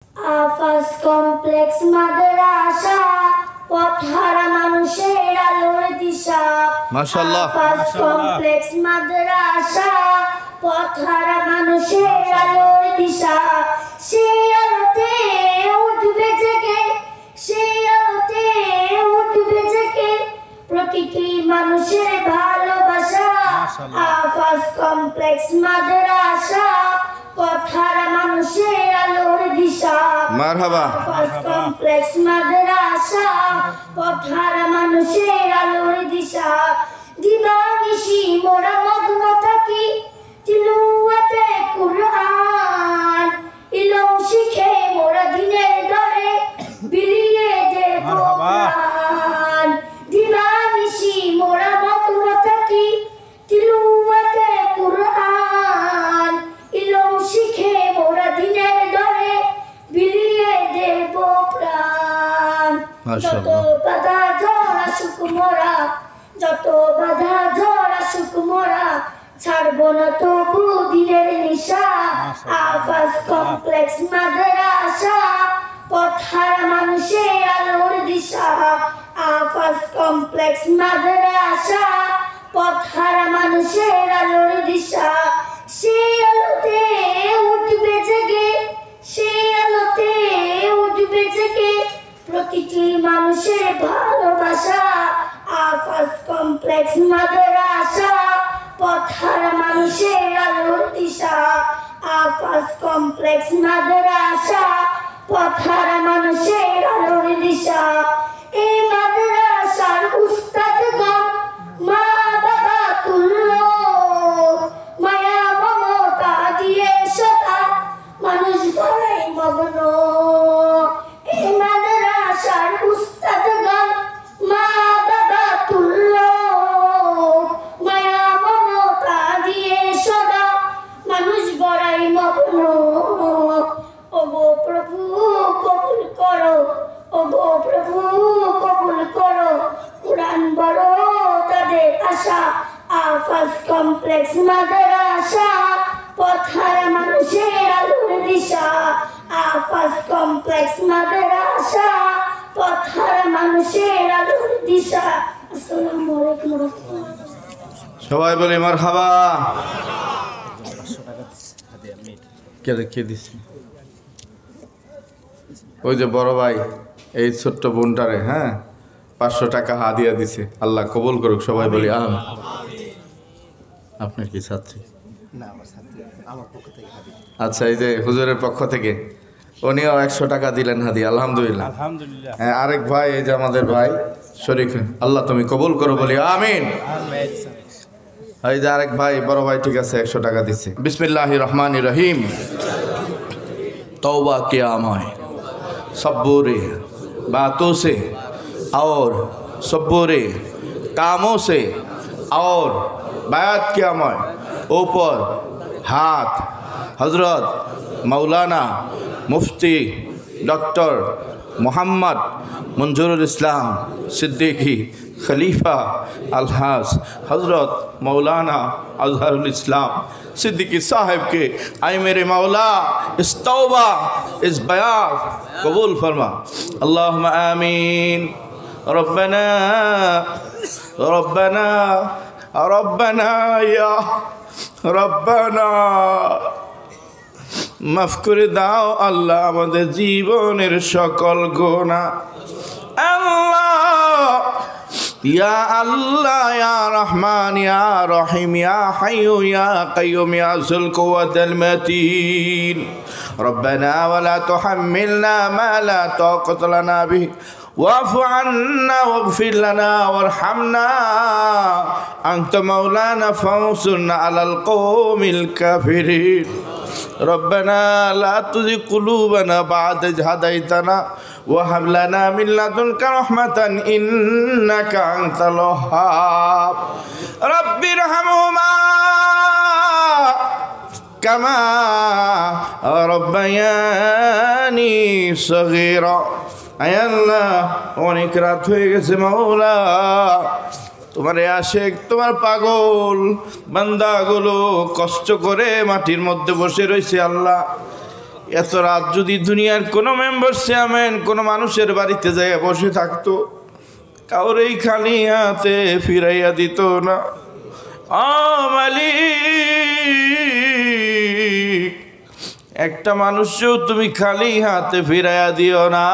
Afaz complex মাদ্রাসা পথহারা মানুষের আলোর দিশা। মাশাআল্লাহ। আফাজ কমপ্লেক্স মাদ্রাসা পথহারা মানুষের আলোর দিশা। সেই আলোতে উঠবে জেগে, সেই আলোতে উঠবে জেগে প্রতিটি মানুষের ভালোবাসা। আফাজ কমপ্লেক্স মাদ্রাসা পথহারা মানুষের আলোর দিশা। মারহাবা। আফাজ কমপ্লেক্স মাদ্রাসা পথহারা মানুষের আলোর দিশা। দিবানিশি মোরা মগ্ন থাকি তিলাওয়াতে কুরআন, ইলম শিখে মোরা দিনের ঘরে বিলিয়ে দেব প্রাণ। দিবানিশি মোরা মগ্ন থাকি তিলাওয়াতে কুরআন, ইলম শিখে মোরা দিনের ঘরে বিলিয়ে দেব প্রাণ। যত বাধা ঝড় আসুক মোরা, যত বাধা ঝড় আসুক মোরা ছাড়বো না তবু দিনের নিশা। আফাজ কমপ্লেক্স মাদ্রাসা পথহারা মানুষের আলোর দিশা। আফাজ কমপ্লেক্স মাদ্রাসা পথহারা মানুষের আলোর দিশা। সেই আলোতে উঠবে জেগে, সেই আলোতে উঠবে জেগে প্রতিটি মানুষের ভালোবাসা। আফাজ কমপ্লেক্স মাদ্রাসা পথহারা মানুষের আলোর দিশা। আফাজ কমপ্লেক্স মাদ্রাসা পথহারা মানুষের আলোর দিশা। এই মাদ্রাসার উস্তাদগণ মা বাবা তুল্য, মায়া মমতা দিয়ে সদা মানুষ গড়াই মগ্ন। এই মাদ্রাসার উস্তাদগণ মা বাবা তুল্য, মায়া মমতা দিয়ে সদা মানুষ গড়াই মগ্ন। ওগো প্রভু কবুল করো, ওগো প্রভু কবুল করো কুরআন বড় তাদের আশা। আফাজ কমপ্লেক্স মাদ্রাসা পথহারা মানুষের আলোর দিশা। আফাজ কমপ্লেক্স মাদ্রাসা পথহারা মানুষের আলোর দিশা। আসসালামু আলাইকুম ওয়া রাহমাতুল্লাহ। সবাই বলে মারহাবা। কে দিচ্ছে? ওই যে বড় ভাই এই ছোট্ট বোনটারে 500 টাকা হাদিয়া দিছে। আল্লাহ কবুল করুক। সবাই বলি আমিন। আপনার কি ছাত্রী? আচ্ছা, এই যে হুজুরের পক্ষ থেকে উনিও 100 টাকা দিলেন হাদিয়া। আলহামদুলিল্লাহ। হ্যাঁ, আরেক ভাই এই যে আমাদের ভাই শরীক, আল্লাহ তুমি কবুল করো বলি আমিন। এই যে আরেক ভাই বড় ভাই, ঠিক আছে, 100 টাকা দিচ্ছে। বিসমিল্লাহির রহমানির রহিম। तौबा किया मैं सब बुरे बातों से और सब बुरे कामों से, और बात किया मैं ऊपर हाथ हजरत मौलाना मुफ्ती डॉक्टर मोहम्मद मंजूरुल इस्लाम सिद्दीकी खलीफा अलहाज हजरत मौलाना अजहरुल इस्लाम सिद्दीकी साहब के, आए मेरे मौला इस तौबा इस बयान कबूल फरमा। अल्लाहुम्मा आमीन। रब्बना रब्बना रब्बना या रब्बना মাফ করে দাও আল্লাহ আমাদের জীবনের সকল গুনাহ। আল্লাহ ইয়া আল্লাহ ইয়া রহমান ইয়া রহিম ইয়া হাইয়ু ইয়া কাইয়ুম ইয়া যুল কুওয়াতিল মাতিন। রব্বানা ওয়া লা তুহাম্মিলনা মা লা তাকাতা লানা বিহি واعف عنا واغفر لنا وارحمنا أنت مولانا فانصرنا على القوم الكافرين. ربنا لا تزغ قلوبنا بعد إذ هديتنا وهب لنا من لدنك رحمة إنك أنت الوهاب. رب ارحمهما كما ربياني صغيرا. আয় আল্লাহ, অনেক রাত হয়ে গেছে মাওলা, তোমার আশেক তোমার পাগল বান্দাগুলো কষ্ট করে মাটির মধ্যে বসে রয়েছে। আল্লাহ এত রাত যদি দুনিয়ার কোনো মেম্বার চেয়ারম্যান কোনো মানুষের বাড়িতে যায় বসে থাকতো, কাউরেই খালি হাতে ফিরাইয়া দিত না। মালিক, একটা মানুষও তুমি খালি হাতে ফিরাইয়া দিও না।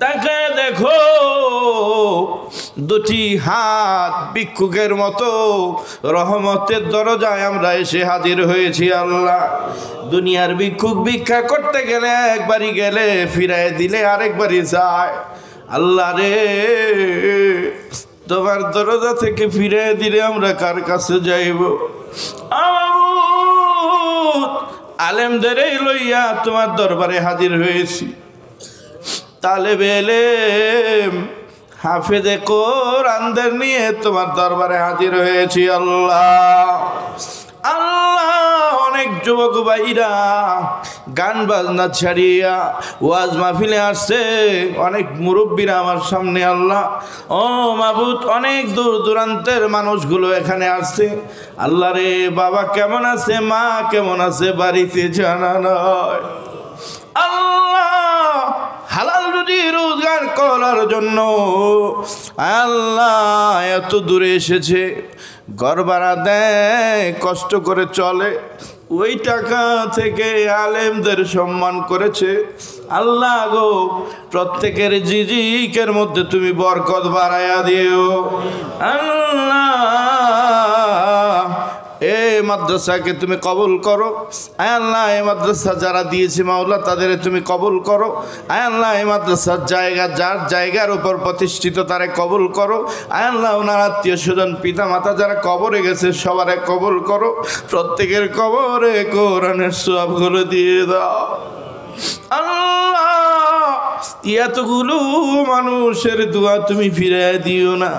তাকে দেখো, দুটি হাত ভিক্ষুকের মতো রহমতের দরজায় আমরা এসে হাজির হয়েছি। আল্লাহ, দুনিয়ার ভিক্ষুক ভিক্ষা করতে গেলে একবারই গেলে, ফিরাই দিলে আরেকবারই যায়। আল্লাহ রে, তোমার দরজা থেকে ফিরে দিলে আমরা কার কাছে যাইব? আলেমদের লইয়া তোমার দরবারে হাজির হয়েছি। তালেবে ইলম, হাফেজে কোরআনদের নিয়ে তোমার দরবারে হাজির হয়েছি। আল্লাহ আল্লাহ, অনেক যুবক ভাইরা গান বাজনা ছাড়িয়া ওয়াজ মাহফিলে আসছে, অনেক মুরব্বীরা আমার সামনে। আল্লাহ ও মাবুদ, অনেক দূর দূরান্তের মানুষগুলো এখানে আসছে। আল্লাহ রে, বাবা কেমন আছে, মা কেমন আছে, বাড়িতে জানা নয়। আল্লাহ, হালাল রুজি রোজগার করার জন্য আল্লাহ এত দূরে এসেছে, ঘর ভাড়া দেয়, কষ্ট করে চলে, ওই টাকা থেকে আলেমদের সম্মান করেছে। আল্লাহ গো, প্রত্যেকের জিজিকের মধ্যে তুমি বরকত বাড়াইয়া দিও। আল্লাহ, এই মাদ্রাসাকে তুমি কবুল করো। আয় আল্লাহ, এই মাদ্রাসা যারা দিয়েছে মাওলা, তাদের তুমি কবুল করো। আয় আল্লাহ, এই মাদ্রাসার জায়গা, যার জায়গার উপর প্রতিষ্ঠিত, তারে কবুল করো। আয় আল্লাহ, ওনার আত্মীয় স্বজন, পিতা মাতা যারা কবরে গেছে, সবারে কবুল করো। প্রত্যেকের কবরে কোরআনের সওয়াবগুলো দিয়ে দাও। আল্লাহ, এতগুলো মানুষের দোয়া তুমি ফিরিয়ে দিও না।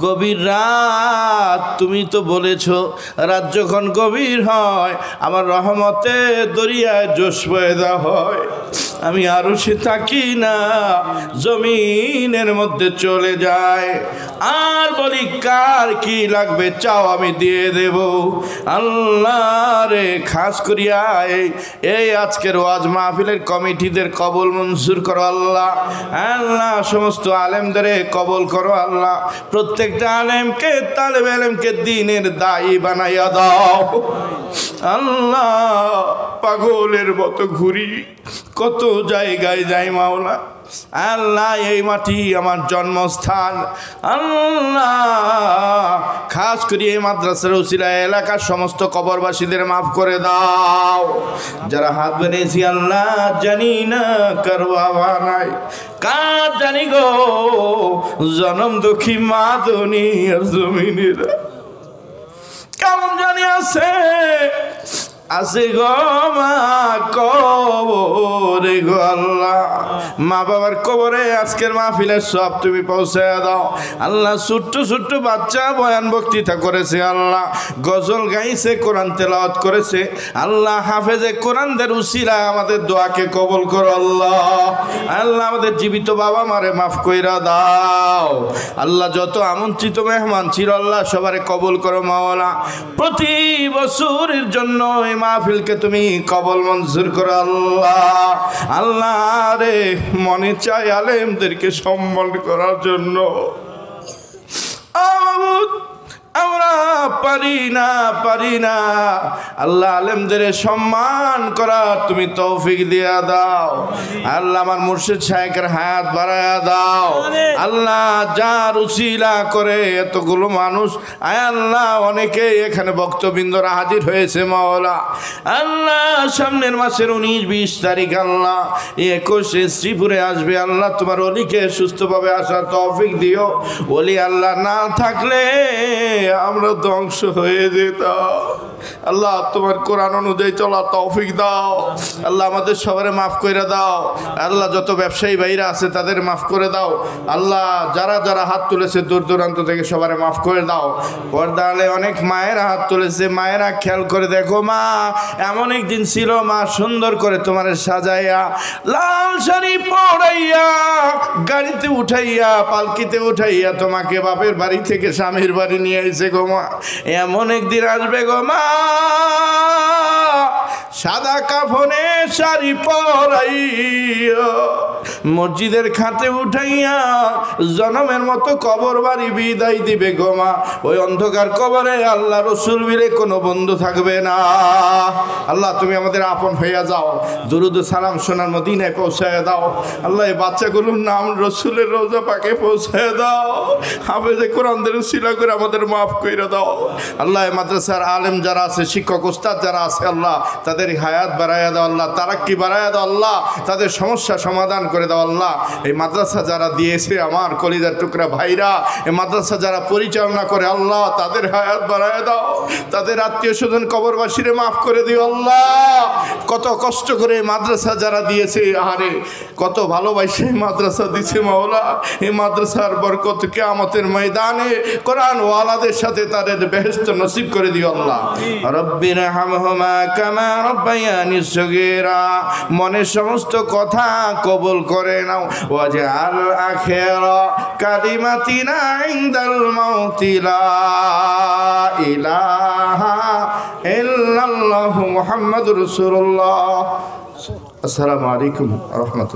গভীর রাত, তুমি তো বলেছ রাত যখন গভীর হয় আমার রহমতে দরিয়ায় জোশ পয়দা হয়। আমি আরো সে থাকি না, জমিনের মধ্যে চলে যায়। আর বলি, কার কি লাগবে চাও, আমি দিয়ে দেব। আল্লাহ রে, খাস করিয়া এই আজকের ওয়াজ মাহফিলের কমিটিদের কবুল মঞ্জুর করো। আল্লাহ আল্লাহ, সমস্ত আলেমদের কবুল করো। আল্লাহ, প্রত্যেকটা আলেমকে, তালেবে ইলমকে দ্বীনের দায়ী বানাইয়া দাও। আল্লাহ, পাগলের মতো ঘুরি, কত জায়গায় যাই মাওলা। আল্লাহ, এই মাটি আমার জন্মস্থান। আল্লাহ, খাস করে এই মাদ্রাসার উসিলায় এলাকার সমস্ত কবরবাসীদের মাফ করে দাও। যারা হাত বেঁধেছি আল্লাহ, জানি না কার বাবা নাই, কার জানি গো জনম দুঃখী মা দুনিয়ার জমিনের কেমন জানি আছে গো মা কবরে গো। আল্লাহ, মা বাবার কবরে আজকের মাহফিলের সব তুমি পৌঁছায় দাও। আল্লাহ, ছোট্ট ছোট্ট বাচ্চা বয়ান বক্তৃতা করেছে, আল্লাহ গজল গাইছে, কোরআন তেলাওয়াত করেছে। আল্লাহ, হাফেজে কোরআনদের উসিলা আমাদের দোয়াকে কবুল করো। আল্লাহ আল্লাহ, আমাদের জীবিত বাবা মারে মাফ কইরা দাও। আল্লাহ, যত আমন্ত্রিত মেহমান ছিল আল্লাহ সবারে কবুল করো মাওলা। প্রতি বছরের জন্য মাহফিলকে তুমি কবল মঞ্জুর করো। আল্লাহ আল্লাহ রে, মনে চাই আলেমদেরকে সম্মান করার জন্য, আমরা পারি না। আল্লাহ, আলেমদের সম্মান করার তুমি তৌফিক দিয়া দাও। আল্লাহ, আমার মুর্শিদ শাইখের হায়াত বাড়ায়া দাও। আল্লাহ, যার উসিলা করে এতগুলো মানুষ, আয় আল্লাহ, অনেকে এখানে ভক্তবৃন্দরা হাজির হয়েছে মাওলা। আল্লাহ, সামনের মাসের 19-20 তারিখ আল্লাহ 21 শ্রীপুরে আসবে। আল্লাহ, তোমার অলিকে সুস্থভাবে আসার তৌফিক দিও। ওলি আল্লাহ না থাকলে আমরা ধ্বংস হয়ে যেতাম। আল্লাহ, তোমার কোরআন অনুযায়ী চলা তৌফিক দাও। আল্লাহ, আমাদের সবারে মাফ করে দাও। আল্লাহ, যত ব্যবসায়ী ভাইরা আছে তাদের মাফ করে দাও। আল্লাহ, যারা যারা হাত তুলেছে দূর দূরান্ত থেকে সবারে মাফ করে দাও। পর্দালে অনেক মায়েরা হাত তুলেছে, মায়েরা খেয়াল করে দেখো মা, এমন একদিন ছিল মা সুন্দর করে তোমার সাজাইয়া, লাল শাড়ি পরাইয়া, গাড়িতে উঠাইয়া, পালকিতে উঠাইয়া তোমাকে বাপের বাড়ি থেকে স্বামীর বাড়ি নিয়ে আইছে গো মা। এমন একদিন আসবে গো মা, সাদা কাফনে শাড়ি পরাইয়া মসজিদের খাতে উঠাইয়া জনমের মতো কবর বাড়ি বিদায় দিবে গোমা। ওই অন্ধকার কবরে আল্লাহ রসুল বীরে কোনো বন্ধু থাকবে না। আল্লাহ তুমি আমাদের আপন হইয়া যাও, দুরুদ সালাম সোনার মদিনায় পৌঁছায় দাও। আল্লাহ এই বাচ্চাগুলোর নাম রসুলের রোজা পাকে পৌঁছায় দাও। হাফেজে কোরআনদের উসিলা করে আমাদের মাফ করে দাও। আল্লাহ মাদ্রাসার আলেম যারা আছে, শিক্ষক উস্তাদ যারা আছে, আল্লাহ তাদের হায়াত বাড়াইয়া দাও। আল্লাহ তারাক্কি বাড়াইয়া দাও। আল্লাহ তাদের সমস্যা সমাধান করে দাও। আল্লাহ এই মাদ্রাসা যারা দিয়েছে আমার কলিজার টুকরা ভাইরা, এই মাদ্রাসা যারা পরিচালনা করে, আল্লাহ তাদের হায়াত বাড়াইয়া দাও। তাদের আত্মীয় স্বজন কবরবাসীরে মাফ করে দিও। আল্লাহ কত কষ্ট করে এই মাদ্রাসা যারা দিয়েছে, আরে কত ভালোবাসে মাদ্রাসা দিছে মাওলা। এই মাদ্রাসার বরকত কিয়ামতের ময়দানে কোরআন ওয়ালাদের সাথে তাদের বেহেশত নসিব করে দিও। আল্লাহ রব্বির হামহুমা কামা রব্বায়ানি সগীরা, মনের সমস্ত কথা কবুল করে নাও। ওয়াজআল আখিরা কালিমাতিনা ইনদাল মাউতি লা ইলাহা ইল্লাল্লাহু মুহাম্মাদুর রাসূলুল্লাহ। আসসালামু আলাইকুম ওয়া রাহমাতুল্লাহ।